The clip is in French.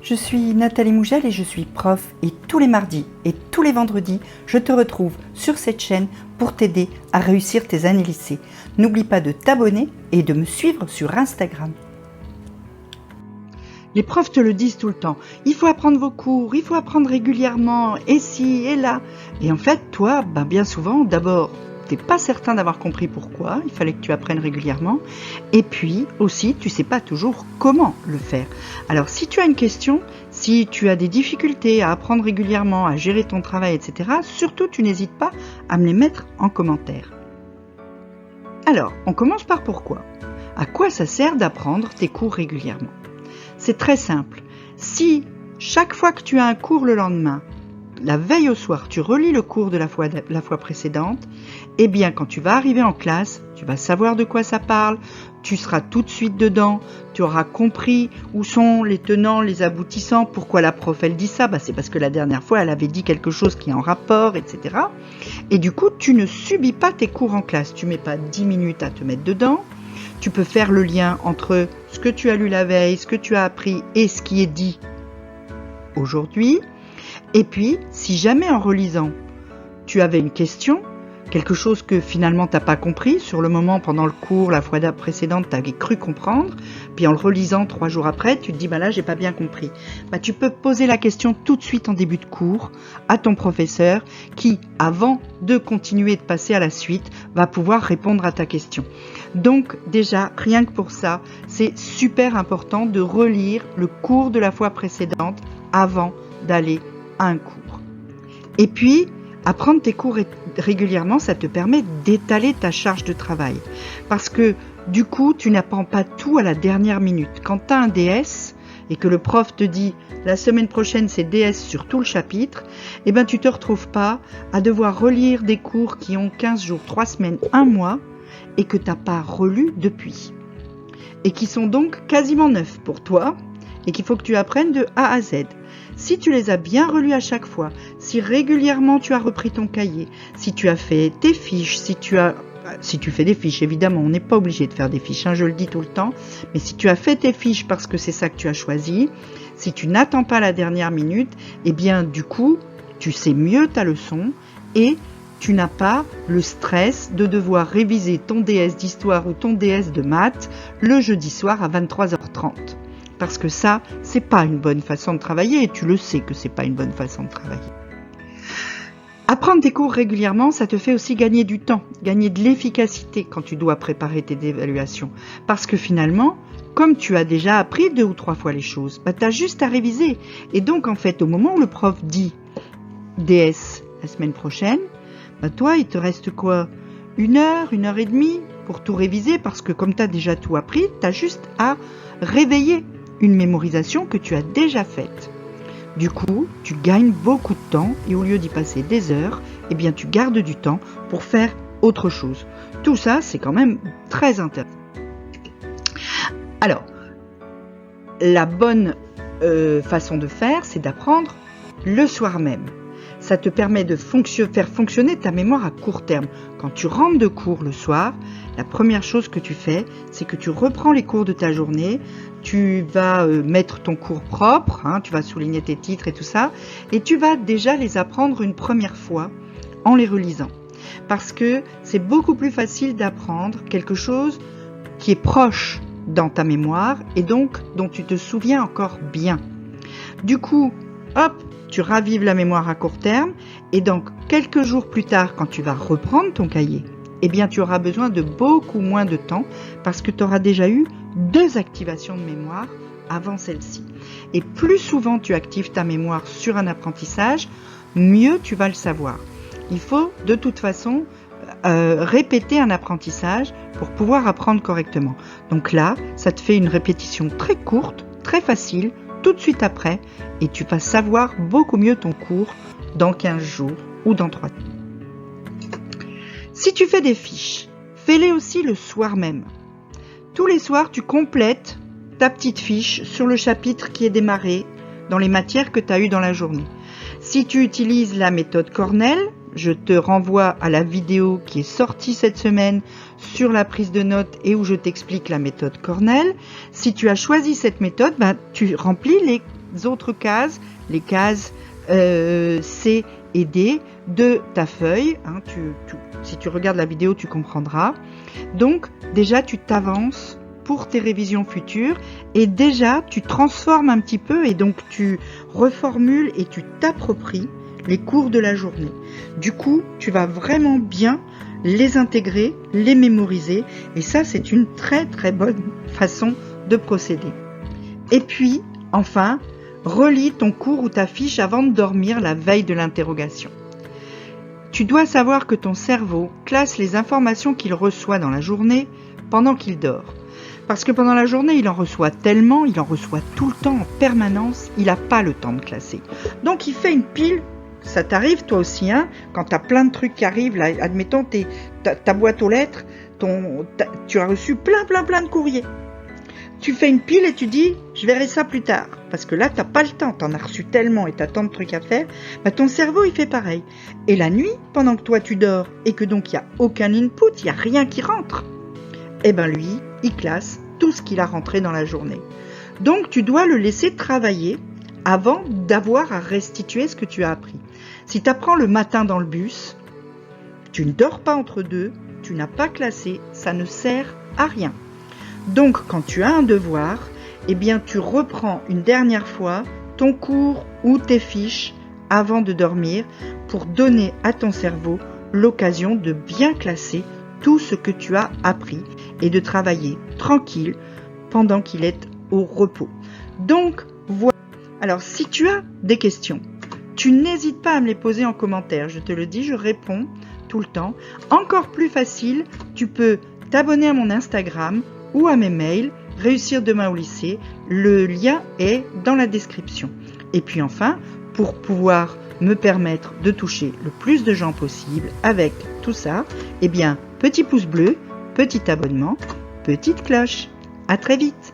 je suis Nathalie Mougel et je suis prof et tous les mardis et tous les vendredis, je te retrouve sur cette chaîne pour t'aider à réussir tes années lycée. N'oublie pas de t'abonner et de me suivre sur Instagram. Les profs te le disent tout le temps, il faut apprendre vos cours, il faut apprendre régulièrement, et ci et là. Et en fait, toi, bien souvent, d'abord, tu n'es pas certain d'avoir compris pourquoi, il fallait que tu apprennes régulièrement, et puis aussi, tu ne sais pas toujours comment le faire. Alors, si tu as une question, si tu as des difficultés à apprendre régulièrement, à gérer ton travail, etc., surtout, tu n'hésites pas à me les mettre en commentaire. Alors, on commence par pourquoi. À quoi ça sert d'apprendre tes cours régulièrement ? C'est très simple. Si chaque fois que tu as un cours le lendemain, la veille au soir, tu relis le cours de la fois précédente, eh bien, quand tu vas arriver en classe, tu vas savoir de quoi ça parle, tu seras tout de suite dedans, tu auras compris où sont les tenants, les aboutissants, pourquoi la prof elle dit ça, c'est parce que la dernière fois elle avait dit quelque chose qui est en rapport, etc. Et du coup, tu ne subis pas tes cours en classe, tu mets pas 10 minutes à te mettre dedans. Tu peux faire le lien entre ce que tu as lu la veille, ce que tu as appris et ce qui est dit aujourd'hui. Et puis, si jamais en relisant, tu avais une question, quelque chose que finalement tu n'as pas compris, sur le moment, pendant le cours, la fois précédente, tu avais cru comprendre, puis en le relisant 3 jours après, tu te dis, là, j'ai pas bien compris. Tu peux poser la question tout de suite en début de cours à ton professeur qui, avant de continuer de passer à la suite, va pouvoir répondre à ta question. Donc déjà, rien que pour ça, c'est super important de relire le cours de la fois précédente avant d'aller à un cours. Et puis, apprendre tes cours régulièrement, ça te permet d'étaler ta charge de travail. Parce que du coup, tu n'apprends pas tout à la dernière minute. Quand tu as un DS et que le prof te dit la semaine prochaine c'est DS sur tout le chapitre, tu te retrouves pas à devoir relire des cours qui ont 15 jours, 3 semaines, 1 mois et que tu n'as pas relu depuis. Et qui sont donc quasiment neufs pour toi et qu'il faut que tu apprennes de A à Z. Si tu les as bien relus à chaque fois, si régulièrement tu as repris ton cahier, si tu as fait tes fiches, si tu fais des fiches, évidemment, on n'est pas obligé de faire des fiches, je le dis tout le temps, mais si tu as fait tes fiches parce que c'est ça que tu as choisi, si tu n'attends pas la dernière minute, du coup, tu sais mieux ta leçon et tu n'as pas le stress de devoir réviser ton DS d'histoire ou ton DS de maths le jeudi soir à 23h30. Parce que ça, c'est pas une bonne façon de travailler et tu le sais que c'est pas une bonne façon de travailler. Apprendre tes cours régulièrement, ça te fait aussi gagner du temps, gagner de l'efficacité quand tu dois préparer tes évaluations. Parce que finalement, comme tu as déjà appris 2 ou 3 fois les choses, tu as juste à réviser. Et donc, en fait, au moment où le prof dit DS la semaine prochaine, toi, il te reste quoi ? 1 heure, 1 heure et demie pour tout réviser parce que comme tu as déjà tout appris, tu as juste à réveiller une mémorisation que tu as déjà faite. Du coup, tu gagnes beaucoup de temps et au lieu d'y passer des heures, tu gardes du temps pour faire autre chose. Tout ça, c'est quand même très intéressant. Alors, la bonne façon de faire, c'est d'apprendre le soir même. Ça te permet de faire fonctionner ta mémoire à court terme. Quand tu rentres de cours le soir, la première chose que tu fais, c'est que tu reprends les cours de ta journée, tu vas mettre ton cours propre, tu vas souligner tes titres et tout ça, et tu vas déjà les apprendre une première fois en les relisant. Parce que c'est beaucoup plus facile d'apprendre quelque chose qui est proche dans ta mémoire et donc dont tu te souviens encore bien. Du coup, tu ravives la mémoire à court terme et donc quelques jours plus tard, quand tu vas reprendre ton cahier, tu auras besoin de beaucoup moins de temps parce que tu auras déjà eu 2 activations de mémoire avant celle-ci. Et plus souvent tu actives ta mémoire sur un apprentissage, mieux tu vas le savoir. Il faut de toute façon répéter un apprentissage pour pouvoir apprendre correctement. Donc là, ça te fait une répétition très courte, très facile, tout de suite après, et tu vas savoir beaucoup mieux ton cours dans 15 jours ou dans 3 jours. Si tu fais des fiches, fais-les aussi le soir même. Tous les soirs, tu complètes ta petite fiche sur le chapitre qui est démarré dans les matières que tu as eues dans la journée. Si tu utilises la méthode Cornell, je te renvoie à la vidéo qui est sortie cette semaine sur la prise de notes et où je t'explique la méthode Cornell. Si tu as choisi cette méthode, tu remplis les autres cases, les cases C et D de ta feuille. Hein, si tu regardes la vidéo, tu comprendras. Donc déjà, tu t'avances pour tes révisions futures et déjà, tu transformes un petit peu et donc tu reformules et tu t'appropries les cours de la journée. Du coup, tu vas vraiment bien les intégrer, les mémoriser et ça, c'est une très très bonne façon de procéder. Et puis, enfin, relis ton cours ou ta fiche avant de dormir la veille de l'interrogation. Tu dois savoir que ton cerveau classe les informations qu'il reçoit dans la journée pendant qu'il dort. Parce que pendant la journée, il en reçoit tellement, il en reçoit tout le temps en permanence, il n'a pas le temps de classer. Donc il fait une pile, ça t'arrive toi aussi, hein, quand tu as plein de trucs qui arrivent, là, admettons ta boîte aux lettres, tu as reçu plein de courriers. Tu fais une pile et tu dis, je verrai ça plus tard. Parce que là, tu n'as pas le temps, tu en as reçu tellement et tu as tant de trucs à faire. Bah, ton cerveau, il fait pareil. Et la nuit, pendant que toi, tu dors et que donc il n'y a aucun input, il n'y a rien qui rentre, eh ben lui, il classe tout ce qu'il a rentré dans la journée. Donc, tu dois le laisser travailler avant d'avoir à restituer ce que tu as appris. Si tu apprends le matin dans le bus, tu ne dors pas entre deux, tu n'as pas classé, ça ne sert à rien. Donc, quand tu as un devoir, eh bien, tu reprends une dernière fois ton cours ou tes fiches avant de dormir pour donner à ton cerveau l'occasion de bien classer tout ce que tu as appris et de travailler tranquille pendant qu'il est au repos. Donc, voilà. Alors, si tu as des questions, tu n'hésites pas à me les poser en commentaire. Je te le dis, je réponds tout le temps. Encore plus facile, tu peux t'abonner à mon Instagram ou à mes mails, Réussir demain au lycée. Le lien est dans la description. Et puis enfin, pour pouvoir me permettre de toucher le plus de gens possible avec tout ça, eh bien, petit pouce bleu, petit abonnement, petite cloche. À très vite!